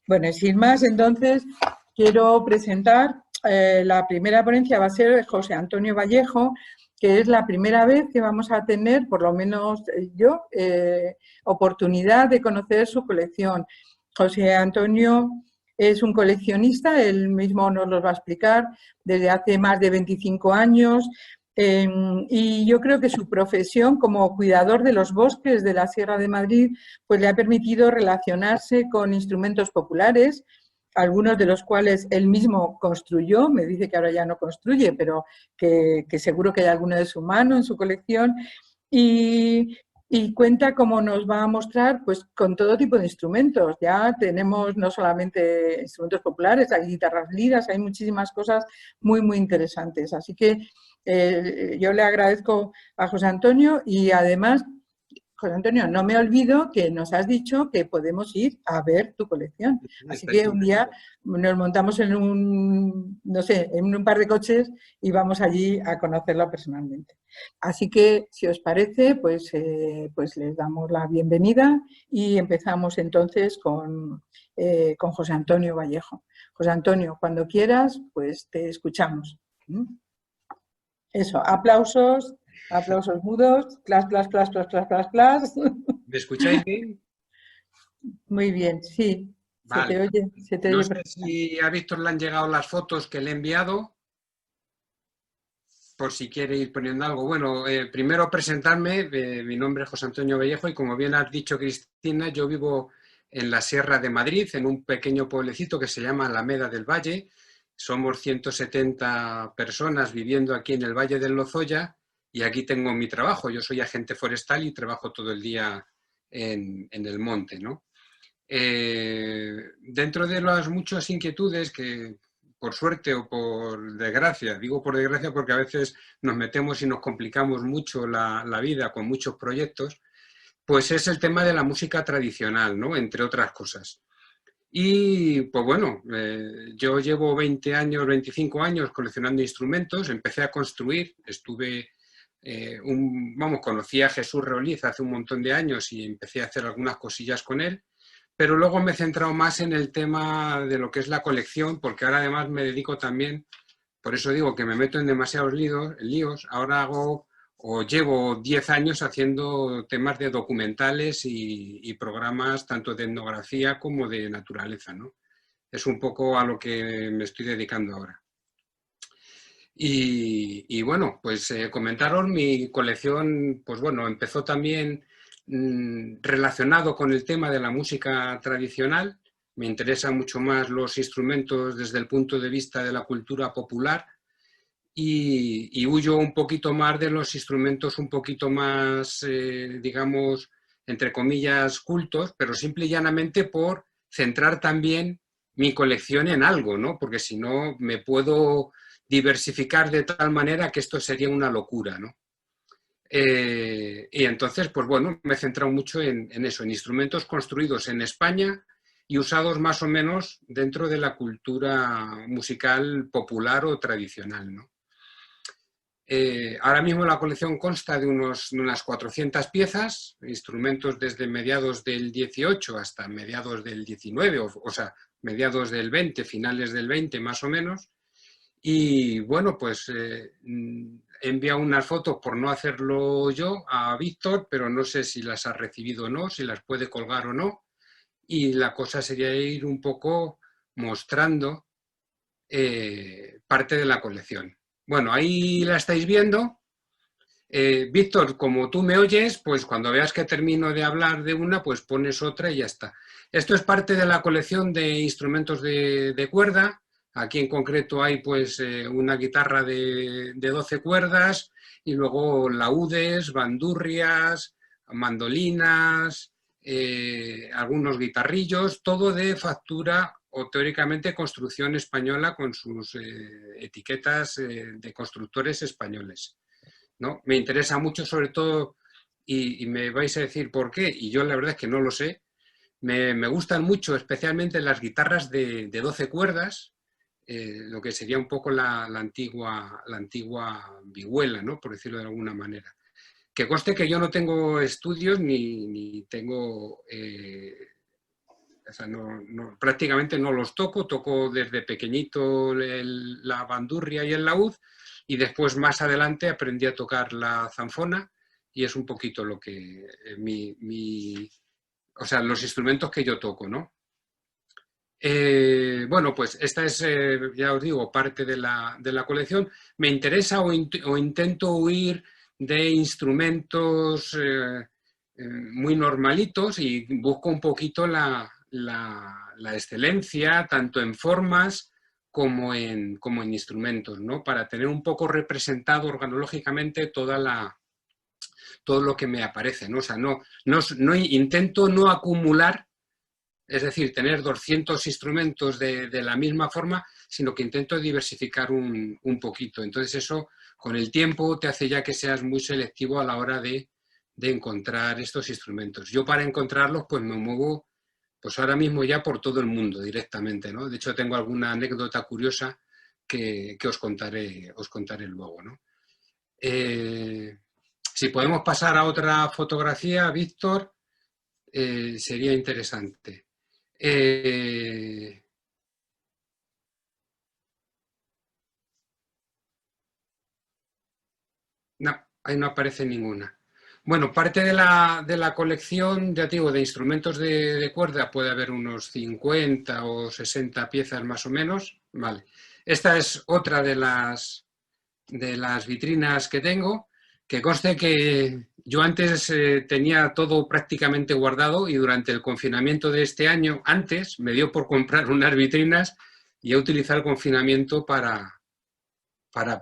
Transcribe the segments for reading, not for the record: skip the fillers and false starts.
Bueno, sin más, entonces, quiero presentar la primera ponencia va a ser José Antonio Vallejo, que es la primera vez que vamos a tener, por lo menos yo, oportunidad de conocer su colección. José Antonio es un coleccionista, él mismo nos lo va a explicar, desde hace más de 25 años, y yo creo que su profesión como cuidador de los bosques de la Sierra de Madrid pues le ha permitido relacionarse con instrumentos populares, algunos de los cuales él mismo construyó, me dice que ahora ya no construye, pero que seguro que hay alguno de su mano en su colección, y cuenta cómo nos va a mostrar pues con todo tipo de instrumentos. Ya tenemos no solamente instrumentos populares, hay guitarras liras, hay muchísimas cosas muy, muy interesantes. Así que yo le agradezco a José Antonio y además, José Antonio, no me olvido que nos has dicho que podemos ir a ver tu colección. Así que un día nos montamos en un, no sé, en un par de coches y vamos allí a conocerlo personalmente. Así que, si os parece, pues les damos la bienvenida y empezamos entonces con José Antonio Vallejo. José Antonio, cuando quieras, pues te escuchamos. Eso, aplausos. Aplausos mudos, clas, clas, clas, clas, clas, clas, clas. ¿Me escucháis bien? Muy bien, sí. Vale. Se te No oye sé perfecto. si a Víctor le han llegado las fotos que le he enviado, por si quiere ir poniendo algo. Bueno, primero presentarme, mi nombre es José Antonio Vallejo y como bien has dicho, Cristina, yo vivo en la Sierra de Madrid, en un pequeño pueblecito que se llama Alameda del Valle. Somos 170 personas viviendo aquí en el Valle del Lozoya y aquí tengo mi trabajo. Yo soy agente forestal y trabajo todo el día en el monte, ¿no? Dentro de las muchas inquietudes que, por suerte o por desgracia, digo por desgracia porque a veces nos metemos y nos complicamos mucho la vida con muchos proyectos, pues es el tema de la música tradicional, ¿no? Entre otras cosas. Y pues bueno, yo llevo 20 años, 25 años coleccionando instrumentos, empecé a construir, estuve, conocí a Jesús Reoliz hace un montón de años y empecé a hacer algunas cosillas con él, pero luego me he centrado más en el tema de lo que es la colección, porque ahora además me dedico también, por eso digo que me meto en demasiados líos, ahora hago o llevo 10 años haciendo temas de documentales y programas tanto de etnografía como de naturaleza, ¿no? Es un poco a lo que me estoy dedicando ahora. Y bueno, pues comentaros mi colección, pues bueno, empezó también relacionado con el tema de la música tradicional. Me interesan mucho más los instrumentos desde el punto de vista de la cultura popular y huyo un poquito más de los instrumentos un poquito más, digamos, entre comillas, cultos, pero simple y llanamente por centrar también mi colección en algo, ¿no? Porque si no me puedo diversificar de tal manera que esto sería una locura, ¿no? Y entonces, pues bueno, me he centrado mucho en eso, en instrumentos construidos en España y usados más o menos dentro de la cultura musical popular o tradicional, ¿no? Ahora mismo la colección consta de unas 400 piezas, instrumentos desde mediados del 18 hasta mediados del 19, o sea, mediados del 20, finales del 20 más o menos. Y bueno, pues he enviado unas fotos por no hacerlo yo a Víctor, pero no sé si las ha recibido o no, si las puede colgar o no. Y la cosa sería ir un poco mostrando parte de la colección. Bueno, ahí la estáis viendo. Víctor, como tú me oyes, pues cuando veas que termino de hablar de una, pues pones otra y ya está. Esto es parte de la colección de instrumentos de cuerda. Aquí en concreto hay pues una guitarra de 12 cuerdas y luego laúdes, bandurrias, mandolinas, algunos guitarrillos, todo de factura o teóricamente construcción española con sus etiquetas de constructores españoles, ¿no? Me interesa mucho sobre todo, y me vais a decir por qué, y yo la verdad es que no lo sé, me gustan mucho especialmente las guitarras de 12 cuerdas, lo que sería un poco la antigua vihuela, ¿no? Por decirlo de alguna manera. Que conste que yo no tengo estudios ni tengo O sea, prácticamente no los toco desde pequeñito la bandurria y el laúd, y después más adelante aprendí a tocar la zanfona, y es un poquito lo que o sea, los instrumentos que yo toco, ¿no? Bueno, pues esta es, ya os digo, parte de la colección. Me interesa o intento huir de instrumentos muy normalitos y busco un poquito la excelencia, tanto en formas como en instrumentos, ¿no? Para tener un poco representado organológicamente todo lo que me aparece, ¿no? O sea, intento no acumular, es decir, tener 200 instrumentos de la misma forma, sino que intento diversificar un poquito. Entonces eso, con el tiempo, te hace ya que seas muy selectivo a la hora de encontrar estos instrumentos. Yo para encontrarlos, pues me muevo, pues ahora mismo ya por todo el mundo directamente, ¿no? De hecho, tengo alguna anécdota curiosa que os contaré luego, ¿no? Si podemos pasar a otra fotografía, Víctor, sería interesante. No, ahí no aparece ninguna. Bueno, parte de la colección, ya digo, de instrumentos de cuerda puede haber unos 50 o 60 piezas más o menos. Vale. Esta es otra de las vitrinas que tengo, que conste que yo antes tenía todo prácticamente guardado y durante el confinamiento de este año, antes, me dio por comprar unas vitrinas y he utilizado el confinamiento para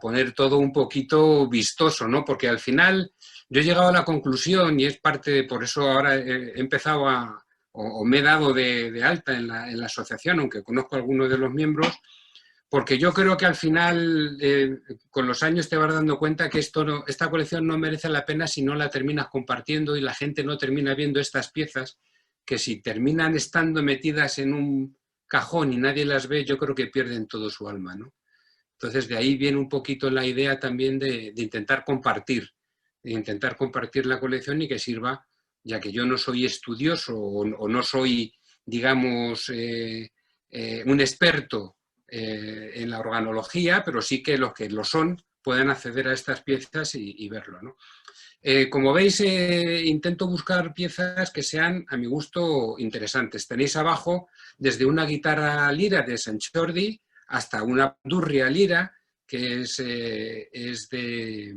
poner todo un poquito vistoso, ¿no? Porque al final yo he llegado a la conclusión, y es parte, por eso ahora he empezado o me he dado de alta en la asociación, aunque conozco a algunos de los miembros, porque yo creo que al final, con los años te vas dando cuenta que esta colección no merece la pena si no la terminas compartiendo y la gente no termina viendo estas piezas, que si terminan estando metidas en un cajón y nadie las ve, yo creo que pierden todo su alma, ¿no? Entonces, de ahí viene un poquito la idea también de intentar compartir la colección y que sirva, ya que yo no soy estudioso o no soy, digamos, un experto en la organología, pero sí que los que lo son pueden acceder a estas piezas y verlo, ¿no? Como veis, intento buscar piezas que sean, a mi gusto, interesantes. Tenéis abajo desde una guitarra lira de Sant Jordi hasta una bandurria lira, que es de,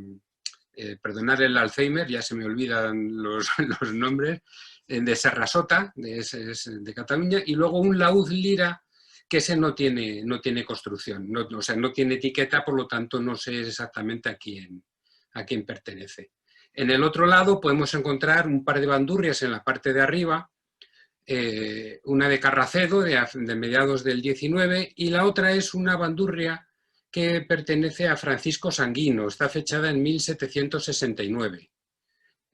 perdonad el Alzheimer, ya se me olvidan los nombres, de Serrasota, de Cataluña, y luego un laúd lira, que ese no tiene construcción, o sea, no tiene etiqueta, por lo tanto no sé exactamente a quién pertenece. En el otro lado podemos encontrar un par de bandurrias en la parte de arriba, una de Carracedo, de mediados del 19, y la otra es una bandurria que pertenece a Francisco Sanguino, está fechada en 1769.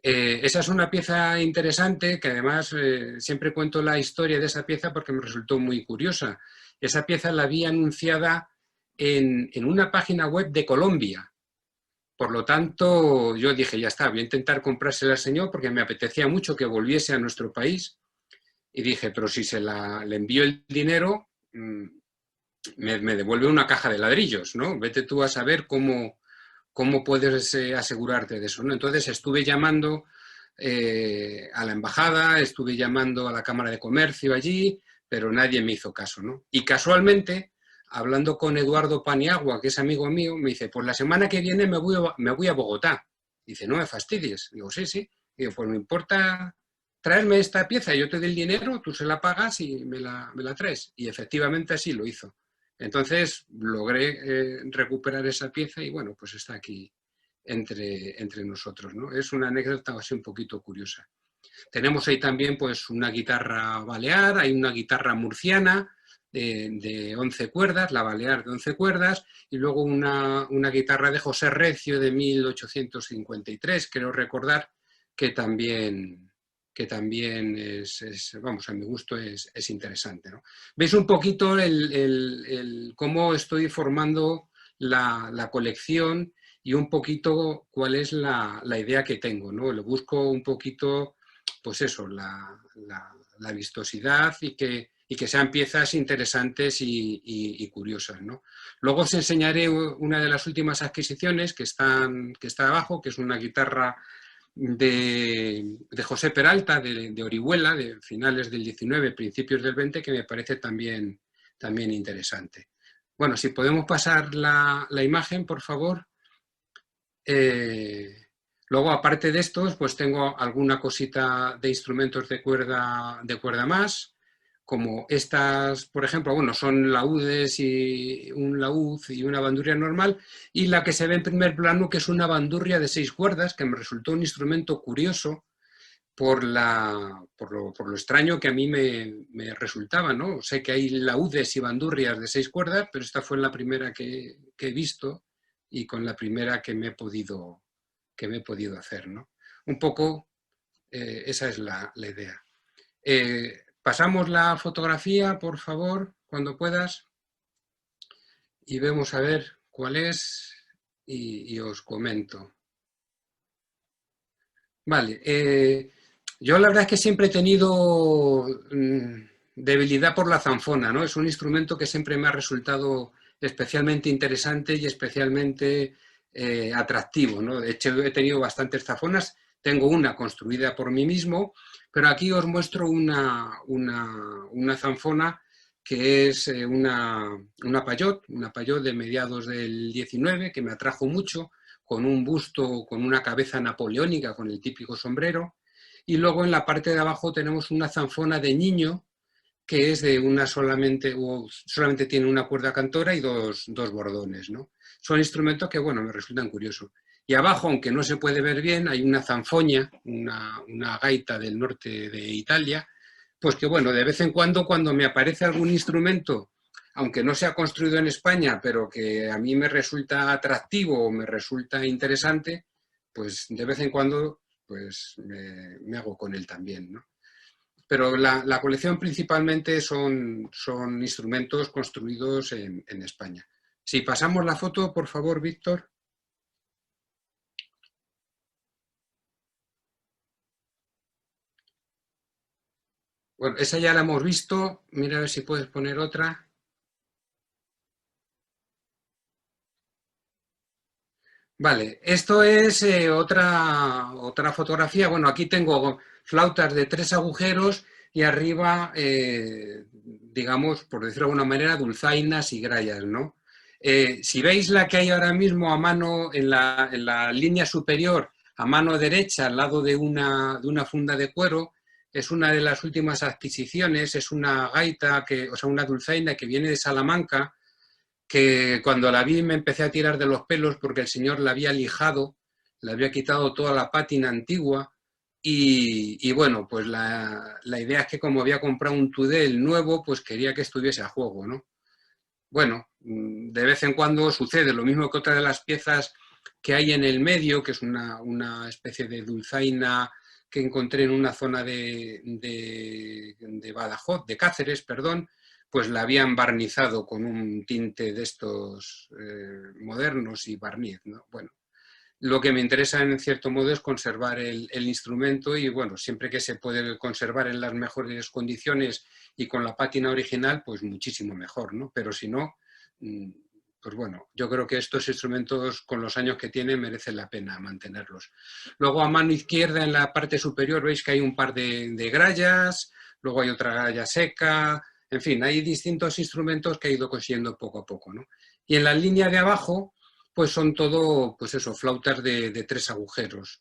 Esa es una pieza interesante, que además siempre cuento la historia de esa pieza porque me resultó muy curiosa. Esa pieza la vi anunciada en una página web de Colombia. Por lo tanto, yo dije, ya está, voy a intentar comprársela al señor porque me apetecía mucho que volviese a nuestro país. Y dije, pero si le envío el dinero, me devuelve una caja de ladrillos, ¿no? Vete tú a saber cómo puedes asegurarte de eso, ¿no? Entonces estuve llamando a la embajada, estuve llamando a la Cámara de Comercio allí, pero nadie me hizo caso, ¿no? Y casualmente, hablando con Eduardo Paniagua, que es amigo mío, me dice, pues la semana que viene me voy a Bogotá. Dice, no me fastidies. Digo, sí. Digo, pues me importa traerme esta pieza, yo te doy el dinero, tú se la pagas y me la traes. Y efectivamente así lo hizo. Entonces logré recuperar esa pieza y bueno, pues está aquí entre nosotros, ¿no? Es una anécdota así un poquito curiosa. Tenemos ahí también pues una guitarra balear, hay una guitarra murciana de 11 cuerdas, la balear de 11 cuerdas, y luego una guitarra de José Recio de 1853, creo recordar, que también es, vamos, a mi gusto es interesante, ¿no? Veis un poquito cómo estoy formando la colección y un poquito cuál es la idea que tengo, ¿no? Le busco un poquito, pues eso, la vistosidad y que sean piezas interesantes y curiosas, ¿no? Luego os enseñaré una de las últimas adquisiciones que está abajo, que es una guitarra de José Peralta, de Orihuela, de finales del 19, principios del 20, que me parece también interesante. Bueno, si podemos pasar la imagen, por favor. Luego, aparte de estos, pues tengo alguna cosita de instrumentos de cuerda más, como estas, por ejemplo, bueno, son laúdes y un laúd y una bandurria normal, y la que se ve en primer plano, que es una bandurria de 6 cuerdas, que me resultó un instrumento curioso por lo extraño que a mí me resultaba, ¿no? Sé que hay laúdes y bandurrias de 6 cuerdas, pero esta fue la primera que he visto y con la primera que me he podido hacer, ¿no? Un poco esa es la idea. Pasamos la fotografía, por favor, cuando puedas, y vemos a ver cuál es y os comento. Vale, yo la verdad es que siempre he tenido debilidad por la zanfona, ¿no? Es un instrumento que siempre me ha resultado especialmente interesante y especialmente atractivo, ¿no? De hecho, he tenido bastantes zanfonas, tengo una construida por mí mismo, pero aquí os muestro una zanfona que es una Payot de mediados del 19, que me atrajo mucho, con un busto, con una cabeza napoleónica, con el típico sombrero, y luego en la parte de abajo tenemos una zanfona de niño, que es de una solamente tiene una cuerda cantora y dos bordones, ¿no? Son instrumentos que, bueno, me resultan curiosos. Y abajo, aunque no se puede ver bien, hay una zanfoña, una gaita del norte de Italia, pues que, bueno, de vez en cuando me aparece algún instrumento, aunque no sea construido en España, pero que a mí me resulta atractivo o me resulta interesante, pues de vez en cuando pues me hago con él también, ¿no? Pero la colección principalmente son instrumentos construidos en España. Si pasamos la foto, por favor, Víctor. Bueno, esa ya la hemos visto. Mira a ver si puedes poner otra. Vale, esto es otra fotografía. Bueno, aquí tengo flautas de 3 agujeros y arriba, digamos, por decirlo de alguna manera, dulzainas y grallas, ¿no? Si veis la que hay ahora mismo a mano, en la línea superior, a mano derecha, al lado de una funda de cuero, es una de las últimas adquisiciones, es una gaita, o sea, una dulzaina que viene de Salamanca, que cuando la vi me empecé a tirar de los pelos porque el señor la había lijado, le había quitado toda la pátina antigua y bueno, pues la idea es que como había comprado un Tudel nuevo, pues quería que estuviese a juego, ¿no? Bueno, de vez en cuando sucede lo mismo que otra de las piezas que hay en el medio, que es una especie de dulzaina que encontré en una zona de Badajoz, de Cáceres, perdón, pues la habían barnizado con un tinte de estos modernos y barniz, ¿no? Bueno, lo que me interesa en cierto modo es conservar el instrumento y bueno, siempre que se puede conservar en las mejores condiciones y con la pátina original, pues muchísimo mejor, ¿no? Pero si no, pues bueno, yo creo que estos instrumentos con los años que tienen merecen la pena mantenerlos. Luego a mano izquierda en la parte superior veis que hay un par de grallas, luego hay otra gralla seca, en fin, hay distintos instrumentos que he ido consiguiendo poco a poco, ¿no? Y en la línea de abajo, pues son todo, pues eso, flautas de 3 agujeros,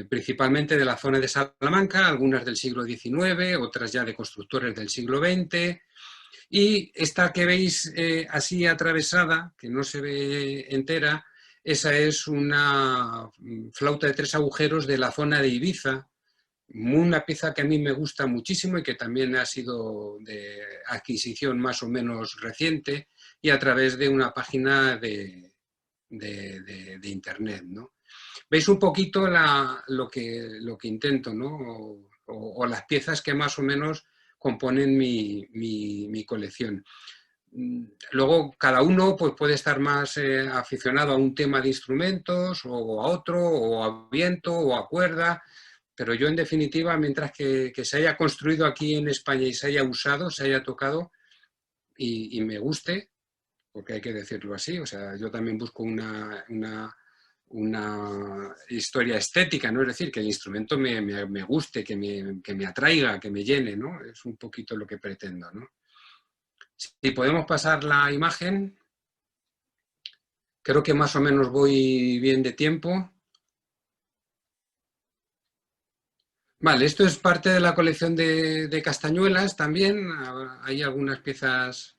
principalmente de la zona de Salamanca, algunas del siglo XIX, otras ya de constructores del siglo XX, y esta que veis así atravesada, que no se ve entera, esa es una flauta de 3 agujeros de la zona de Ibiza, una pieza que a mí me gusta muchísimo y que también ha sido de adquisición más o menos reciente y a través de una página de internet, ¿no? Veis un poquito lo que intento, ¿no? O las piezas que más o menos componen mi colección. Luego cada uno pues, puede estar más aficionado a un tema de instrumentos o a otro, o a viento o a cuerda. Pero yo, en definitiva, mientras que se haya construido aquí en España y se haya usado, se haya tocado y me guste, porque hay que decirlo así, o sea, yo también busco una historia estética, ¿no? Es decir, que el instrumento me guste, que me atraiga, que me llene, ¿no? Es un poquito lo que pretendo, ¿no? Si podemos pasar la imagen, creo que más o menos voy bien de tiempo. Vale, esto es parte de la colección de castañuelas también. Hay algunas piezas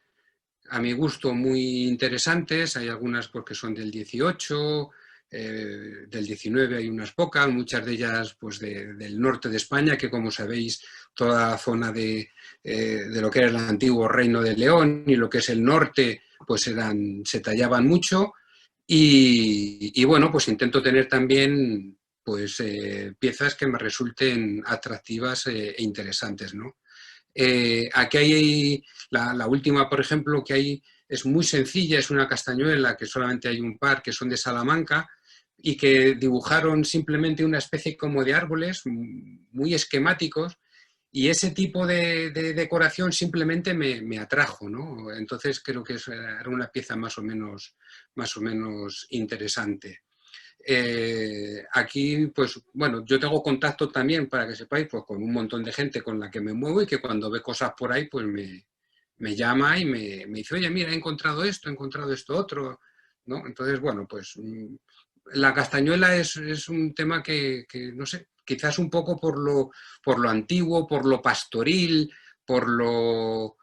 a mi gusto muy interesantes, hay algunas porque son del 18, del 19 hay unas pocas, muchas de ellas pues del norte de España, que como sabéis toda la zona de lo que era el antiguo Reino de León y lo que es el norte pues se tallaban mucho y bueno, pues intento tener también pues piezas que me resulten atractivas e interesantes, ¿no? Aquí hay la última, por ejemplo, que hay es muy sencilla, es una castañuela que solamente hay un par que son de Salamanca y que dibujaron simplemente una especie como de árboles muy esquemáticos y ese tipo de decoración simplemente me atrajo, ¿no? Entonces creo que era una pieza más o menos interesante. Aquí, pues bueno, yo tengo contacto también, para que sepáis, pues con un montón de gente con la que me muevo y que cuando ve cosas por ahí, pues me llama y me dice, oye, mira, he encontrado esto otro, ¿no? Entonces, bueno, pues la castañuela es un tema que, no sé, quizás un poco por lo antiguo, por lo pastoril, por lo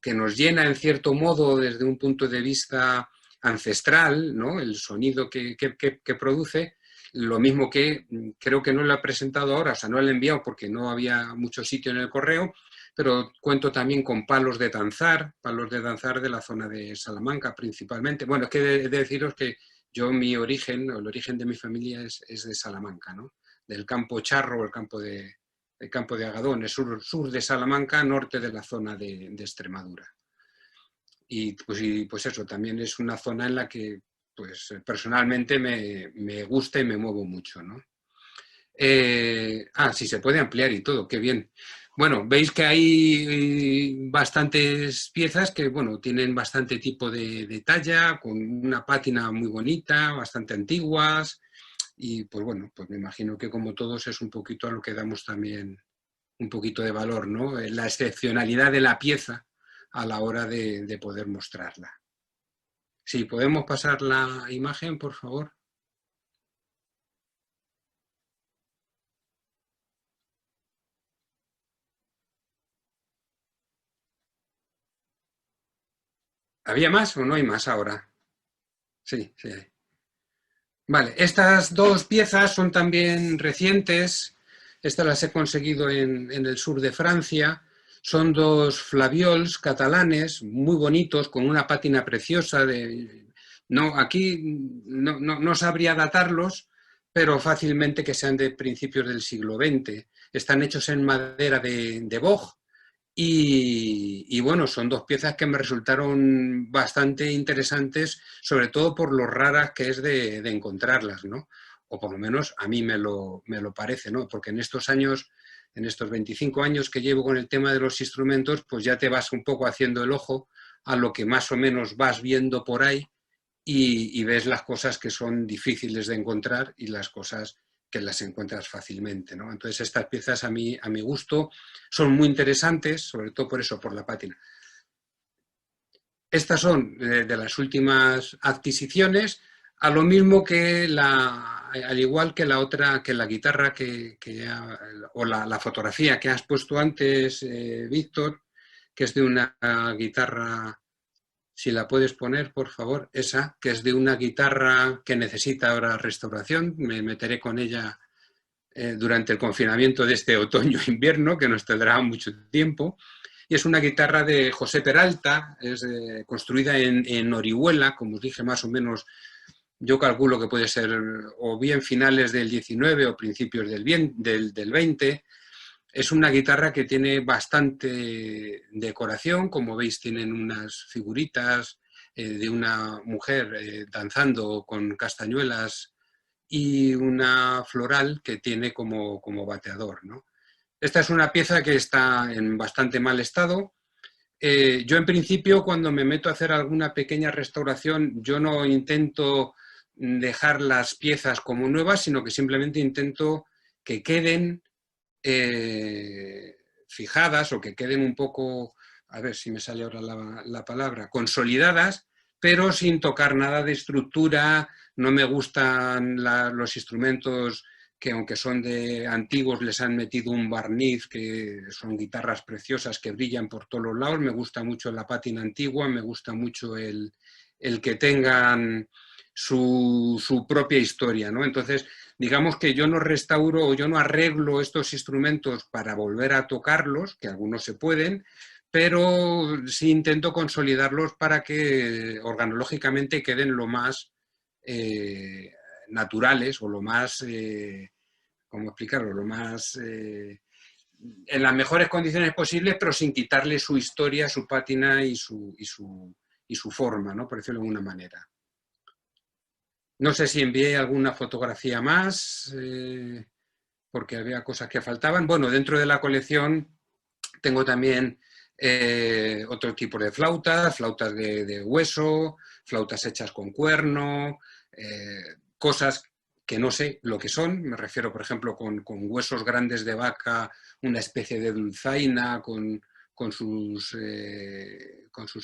que nos llena en cierto modo desde un punto de vista ancestral, ¿no? El sonido que produce, lo mismo que creo que no lo he presentado ahora, o sea, no lo he enviado porque no había mucho sitio en el correo, pero cuento también con palos de danzar de la zona de Salamanca principalmente. Bueno, es que he de deciros que yo mi origen, o el origen de mi familia es de Salamanca, ¿no? Del campo Charro, el campo de Agadón, el sur de Salamanca, norte de la zona de Extremadura. Y pues eso, también es una zona en la que pues personalmente me gusta y me muevo mucho, ¿no? Sí, se puede ampliar y todo, qué bien. Bueno, veis que hay bastantes piezas que, bueno, tienen bastante tipo de talla, con una pátina muy bonita, bastante antiguas, y pues bueno, pues me imagino que como todos es un poquito a lo que damos también un poquito de valor, ¿no? La excepcionalidad de la pieza a la hora de poder mostrarla. Sí, ¿podemos pasar la imagen, por favor? ¿Había más o no hay más ahora? Sí, sí hay. Vale, estas dos piezas son también recientes. Estas las he conseguido en el sur de Francia. Son dos flaviols catalanes muy bonitos, con una pátina preciosa. No, aquí no sabría datarlos, pero fácilmente que sean de principios del siglo XX. Están hechos en madera de boj. Y bueno, son dos piezas que me resultaron bastante interesantes, sobre todo por lo raras que es de encontrarlas, ¿no? O por lo menos a mí me lo parece, ¿no? Porque en estos años, en estos 25 años que llevo con el tema de los instrumentos, pues ya te vas un poco haciendo el ojo a lo que más o menos vas viendo por ahí y ves las cosas que son difíciles de encontrar y las cosas que las encuentras fácilmente, ¿no? Entonces estas piezas a mi gusto son muy interesantes, sobre todo por eso, por la pátina. Estas son de las últimas adquisiciones, a lo mismo que al igual que la otra, que la guitarra o la fotografía que has puesto antes, Víctor, que es de una guitarra. Si la puedes poner, por favor, esa, que es de una guitarra que necesita ahora restauración. Me meteré con ella durante el confinamiento de este otoño-invierno, que nos tendrá mucho tiempo. Y es una guitarra de José Peralta, es construida en Orihuela, como os dije, más o menos, yo calculo que puede ser o bien finales del 19 o principios del 20. Es una guitarra que tiene bastante decoración, como veis tienen unas figuritas de una mujer danzando con castañuelas y una floral que tiene como bateador, ¿no? Esta es una pieza que está en bastante mal estado. Yo en principio cuando me meto a hacer alguna pequeña restauración, yo no intento dejar las piezas como nuevas, sino que simplemente intento que queden fijadas o que queden un poco, a ver si me sale ahora la palabra, consolidadas, pero sin tocar nada de estructura. No me gustan los instrumentos que aunque son de antiguos les han metido un barniz, que son guitarras preciosas que brillan por todos los lados. Me gusta mucho la pátina antigua, me gusta mucho el que tengan su propia historia, ¿no? Entonces, digamos que yo no restauro o yo no arreglo estos instrumentos para volver a tocarlos, que algunos se pueden, pero sí intento consolidarlos para que organológicamente queden lo más naturales o lo más, ¿cómo explicarlo? Lo más en las mejores condiciones posibles, pero sin quitarle su historia, su pátina y su forma, ¿no? Por decirlo de alguna manera. No sé si envié alguna fotografía más, porque había cosas que faltaban. Bueno, dentro de la colección tengo también otro tipo de flautas, flautas de hueso, flautas hechas con cuerno, cosas que no sé lo que son. Me refiero, por ejemplo, con huesos grandes de vaca, una especie de dulzaina con sus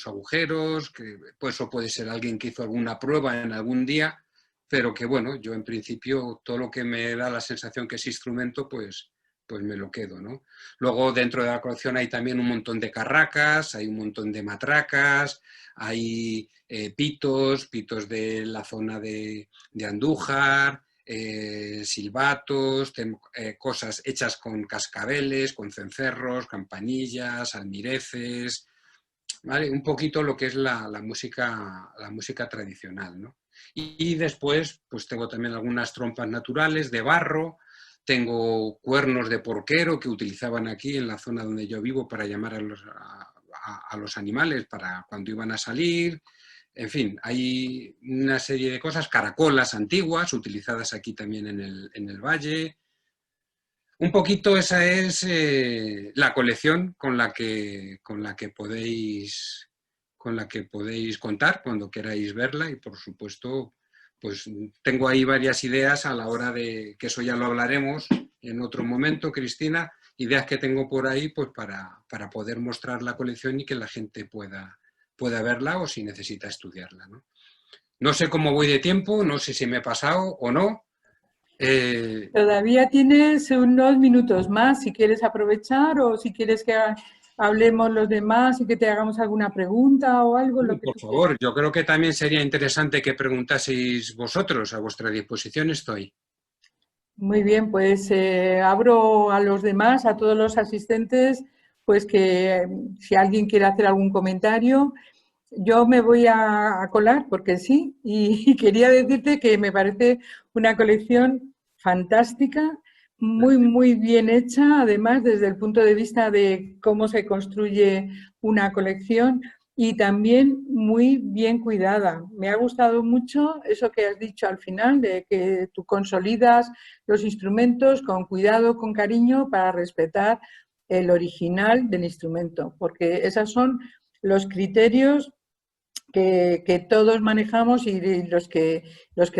agujeros, que pues eso puede ser alguien que hizo alguna prueba en algún día, pero que bueno, yo en principio todo lo que me da la sensación que es instrumento, pues me lo quedo, ¿no? Luego dentro de la colección hay también un montón de carracas, hay un montón de matracas, hay pitos de la zona de Andújar, silbatos, cosas hechas con cascabeles, con cencerros, campanillas, almireces, ¿vale? Un poquito lo que es la música tradicional, ¿no? Y después pues tengo también algunas trompas naturales de barro, tengo cuernos de porquero que utilizaban aquí en la zona donde yo vivo para llamar a los animales para cuando iban a salir. En fin, hay una serie de cosas, caracolas antiguas utilizadas aquí también en el valle. Un poquito esa es la colección con la que podéis contar cuando queráis verla, y por supuesto pues tengo ahí varias ideas a la hora de, que eso ya lo hablaremos en otro momento, Cristina, ideas que tengo por ahí pues para poder mostrar la colección y que la gente pueda verla o si necesita estudiarla, ¿no? No sé cómo voy de tiempo, no sé si me he pasado o no. Todavía tienes unos minutos más, si quieres aprovechar o si quieres que hablemos los demás y que te hagamos alguna pregunta o algo. Sí, Lo que por favor, yo creo que también sería interesante que preguntaseis vosotros, a vuestra disposición estoy. Muy bien, pues abro a los demás, a todos los asistentes, pues que si alguien quiere hacer algún comentario. Yo me voy a colar porque sí, y quería decirte que me parece una colección fantástica, muy, muy bien hecha, además desde el punto de vista de cómo se construye una colección y también muy bien cuidada. Me ha gustado mucho eso que has dicho al final, de que tú consolidas los instrumentos con cuidado, con cariño, para respetar el original del instrumento, porque esos son los criterios que todos manejamos y los que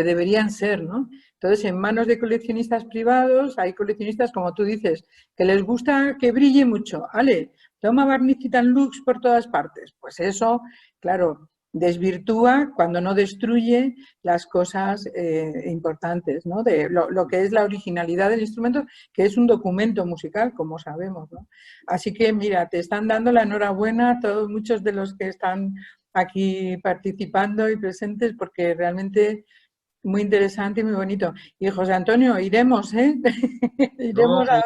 deberían ser, ¿no? Entonces, en manos de coleccionistas privados, hay coleccionistas, como tú dices, que les gusta que brille mucho. Ale, toma barniz y tan lux por todas partes. Pues eso, claro, desvirtúa cuando no destruye las cosas importantes, ¿no? De lo que es la originalidad del instrumento, que es un documento musical, como sabemos, ¿no? Así que, mira, te están dando la enhorabuena a todos, muchos de los que están aquí participando y presentes, porque realmente muy interesante y muy bonito. Y José Antonio, iremos, ¿eh? Iremos a...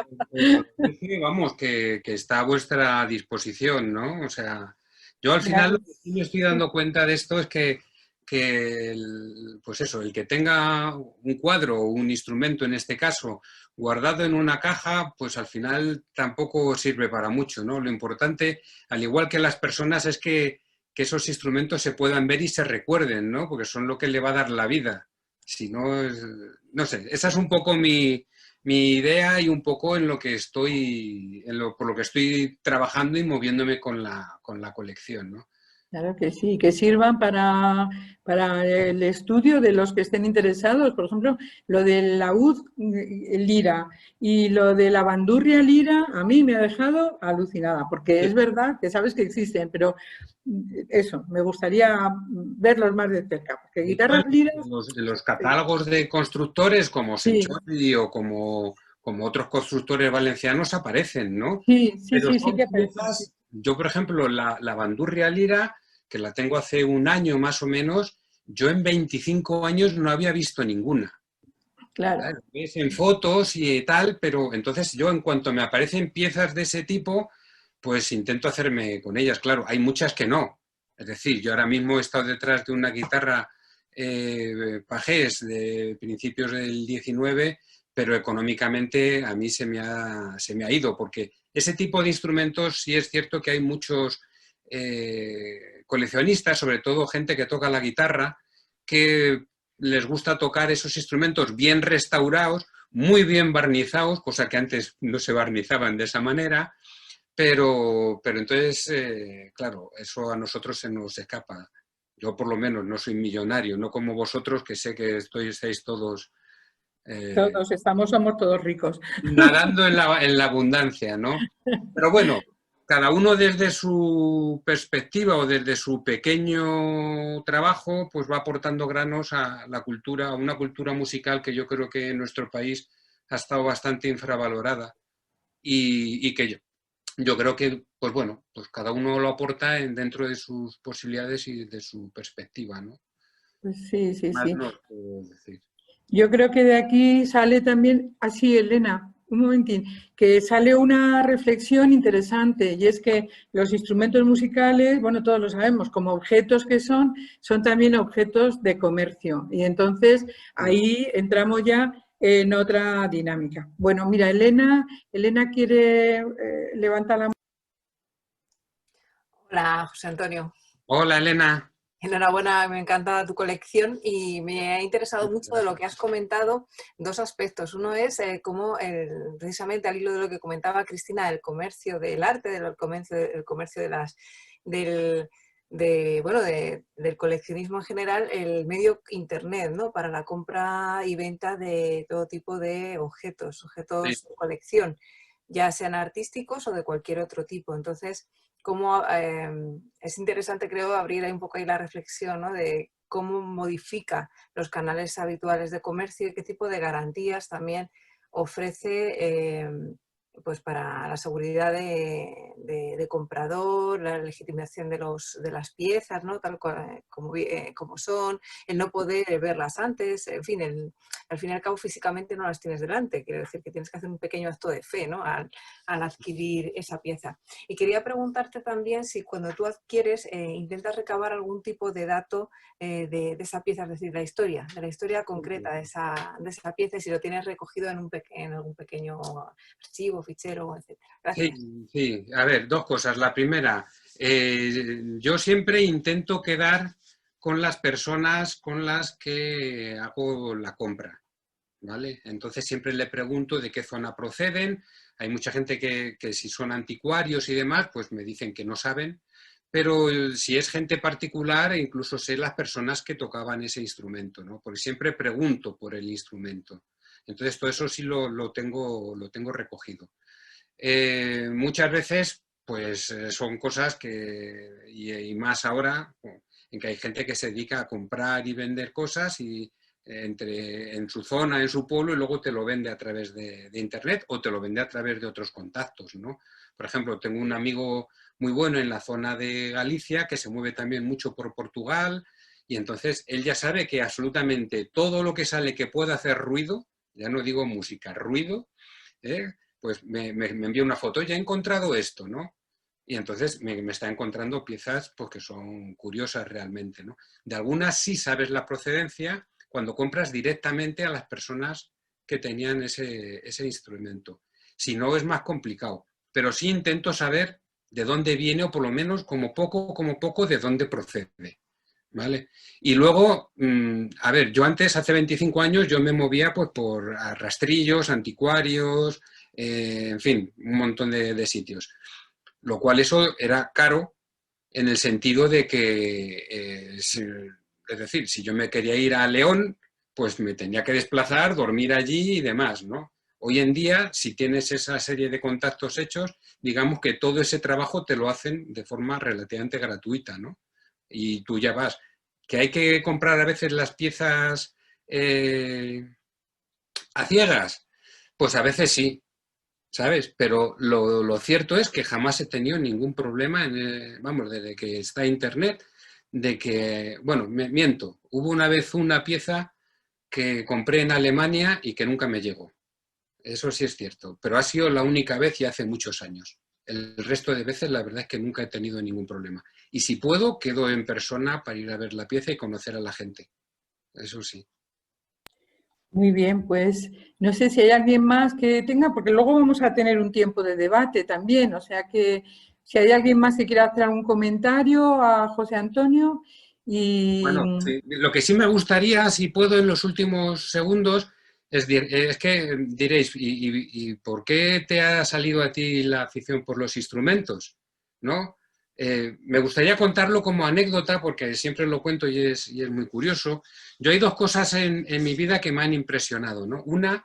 Vamos, que está a vuestra disposición, ¿no? O sea, yo al final lo que Gracias. sí me estoy dando cuenta de esto es que pues eso, el que tenga un cuadro o un instrumento, en este caso, guardado en una caja, pues al final tampoco sirve para mucho, ¿no? Lo importante, al igual que las personas, es que esos instrumentos se puedan ver y se recuerden, ¿no? Porque son lo que le va a dar la vida. Si no, no sé, esa es un poco mi idea y un poco en lo que estoy, por lo que estoy trabajando y moviéndome con la colección, ¿no? Claro que sí, que sirvan para el estudio de los que estén interesados. Por ejemplo, lo del laúd lira y lo de la bandurria lira a mí me ha dejado alucinada, porque es verdad que sabes que existen, pero eso, me gustaría verlos más de cerca, porque guitarras liras... En los catálogos de constructores como Sí, Senchori o como otros constructores valencianos aparecen, ¿no? sí, sí, Pero sí, sí son que aparecen. piezas, yo por ejemplo, la bandurria lira, que la tengo hace un año más o menos, yo en 25 años no había visto ninguna. Claro. Claro, ves en fotos y tal, pero entonces yo en cuanto me aparecen piezas de ese tipo, pues intento hacerme con ellas. Claro, hay muchas que no. Es decir, yo ahora mismo he estado detrás de una guitarra Pagés de principios del 19, pero económicamente a mí se me ha ido, porque ese tipo de instrumentos sí es cierto que hay muchos coleccionistas, sobre todo gente que toca la guitarra, que les gusta tocar esos instrumentos bien restaurados, muy bien barnizados, cosa que antes no se barnizaban de esa manera, pero entonces, claro, eso a nosotros se nos escapa. Yo por lo menos no soy millonario, no como vosotros, que sé que estáis todos Todos somos todos ricos. nadando en la abundancia, ¿no? Pero bueno, cada uno desde su perspectiva o desde su pequeño trabajo, pues va aportando granos a la cultura, a una cultura musical que yo creo que en nuestro país ha estado bastante infravalorada y que yo creo que, pues bueno, pues cada uno lo aporta dentro de sus posibilidades y de su perspectiva, ¿no? Pues sí, sí, Más sí. no puedo decir. Yo creo que de aquí sale también, así, Elena, un momentín, que sale una reflexión interesante y es que los instrumentos musicales, bueno, todos lo sabemos, como objetos que son también objetos de comercio. Y entonces ahí entramos ya en otra dinámica. Bueno, mira, Elena quiere levantar la mano. Hola, José Antonio. Hola, Elena. Enhorabuena, me encanta tu colección y me ha interesado mucho de lo que has comentado dos aspectos. Uno es cómo, precisamente al hilo de lo que comentaba Cristina, el comercio del arte, el comercio del coleccionismo en general, el medio Internet, ¿no? Para la compra y venta de todo tipo de objetos Sí. de colección, ya sean artísticos o de cualquier otro tipo. Entonces, cómo es interesante, creo, abrir ahí un poco ahí la reflexión, ¿no? De cómo modifica los canales habituales de comercio y qué tipo de garantías también ofrece pues para la seguridad de comprador, la legitimación de las piezas, ¿no? Tal como son, el no poder verlas antes, en fin, al fin y al cabo físicamente no las tienes delante, quiere decir que tienes que hacer un pequeño acto de fe, ¿no? Al adquirir esa pieza. Y quería preguntarte también si cuando tú adquieres intentas recabar algún tipo de dato de esa pieza, es decir, de la historia concreta de esa pieza y si lo tienes recogido en algún pequeño archivo, fichero, etc. Gracias. Sí, sí. A ver, dos cosas. La primera, yo siempre intento quedar con las personas con las que hago la compra, ¿vale? Entonces siempre le pregunto de qué zona proceden. Hay mucha gente que si son anticuarios y demás, pues me dicen que no saben, pero si es gente particular, incluso sé las personas que tocaban ese instrumento, ¿no? Porque siempre pregunto por el instrumento. Entonces todo eso sí lo tengo recogido. Muchas veces, pues son cosas que, y más ahora, en que hay gente que se dedica a comprar y vender cosas y en su zona, en su pueblo, y luego te lo vende a través de Internet o te lo vende a través de otros contactos, ¿no? Por ejemplo, tengo un amigo muy bueno en la zona de Galicia que se mueve también mucho por Portugal y entonces él ya sabe que absolutamente todo lo que sale que pueda hacer ruido, ya no digo música, ruido, pues me envía una foto, ya he encontrado esto, ¿no? Y entonces me está encontrando piezas pues, que son curiosas realmente, ¿no? De algunas sí sabes la procedencia cuando compras directamente a las personas que tenían ese instrumento. Si no, es más complicado. Pero sí intento saber de dónde viene o por lo menos como poco, de dónde procede. ¿vale? Y luego, a ver, yo antes, hace 25 años, yo me movía pues por rastrillos, anticuarios, en fin, un montón de sitios. Lo cual eso era caro en el sentido de que, es decir, si yo me quería ir a León, pues me tenía que desplazar, dormir allí y demás, ¿no? Hoy en día, si tienes esa serie de contactos hechos, digamos que todo ese trabajo te lo hacen de forma relativamente gratuita, ¿no? Y tú ya vas. ¿Que hay que comprar a veces las piezas a ciegas? Pues a veces sí, ¿sabes? Pero lo cierto es que jamás he tenido ningún problema, vamos, desde que está Internet, de que, bueno, miento, hubo una vez una pieza que compré en Alemania y que nunca me llegó. Eso sí es cierto, pero ha sido la única vez y hace muchos años. El resto de veces la verdad es que nunca he tenido ningún problema. Y si puedo, quedo en persona para ir a ver la pieza y conocer a la gente. Eso sí. Muy bien, pues no sé si hay alguien más que tenga, porque luego vamos a tener un tiempo de debate también, o sea que si hay alguien más que quiera hacer algún comentario a José Antonio y... Bueno, sí, lo que sí me gustaría, si puedo en los últimos segundos, es que diréis, ¿y por qué te ha salido a ti la afición por los instrumentos? ¿No? Me gustaría contarlo como anécdota porque siempre lo cuento y es muy curioso. Yo hay dos cosas en mi vida que me han impresionado, ¿no? Una,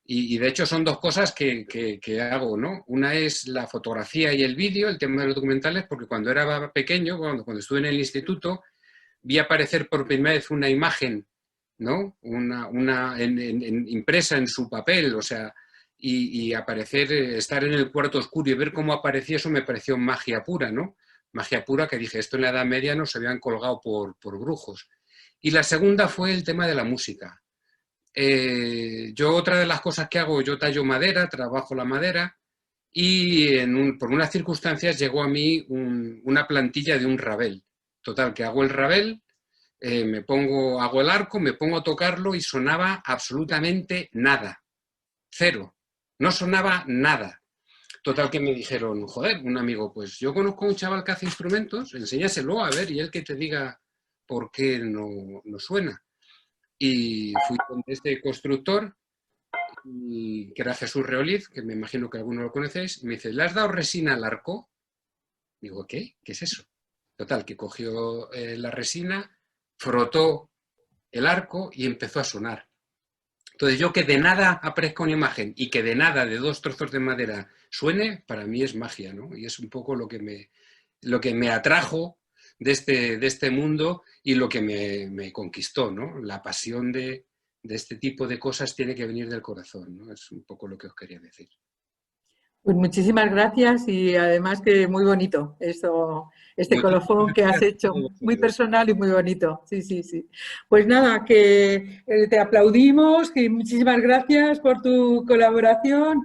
y de hecho son dos cosas que hago, ¿no? Una es la fotografía y el vídeo, el tema de los documentales, porque cuando era pequeño, cuando estuve en el instituto, vi aparecer por primera vez una imagen, ¿no? Impresa en su papel, o sea, y aparecer, estar en el cuarto oscuro y ver cómo aparecía, eso me pareció magia pura, ¿no? Magia pura que dije, esto en la Edad Media no se habían colgado por brujos. Y la segunda fue el tema de la música. Yo otra de las cosas que hago, yo tallo madera, trabajo la madera y por unas circunstancias llegó a mí una plantilla de un rabel. Total, que hago el rabel, hago el arco, me pongo a tocarlo y sonaba absolutamente nada. Cero. No sonaba nada. Total que me dijeron, joder, un amigo, pues yo conozco a un chaval que hace instrumentos, enséñaselo a ver y él que te diga por qué no suena. Y fui con este constructor, que era Jesús Reoliz, que me imagino que alguno lo conocéis, y me dice, ¿le has dado resina al arco? Digo, ¿qué? ¿Qué es eso? Total, que cogió la resina, frotó el arco y empezó a sonar. Entonces yo que de nada aparezca una imagen y que de nada, de dos trozos de madera, suene, para mí es magia, ¿no? Y es un poco lo que me atrajo de este mundo y lo que me conquistó, ¿no? La pasión de este tipo de cosas tiene que venir del corazón, ¿no? Es un poco lo que os quería decir. Pues muchísimas gracias y además que muy bonito este colofón que has hecho, muy personal y muy bonito. Sí, sí, sí. Pues nada, que te aplaudimos, que muchísimas gracias por tu colaboración.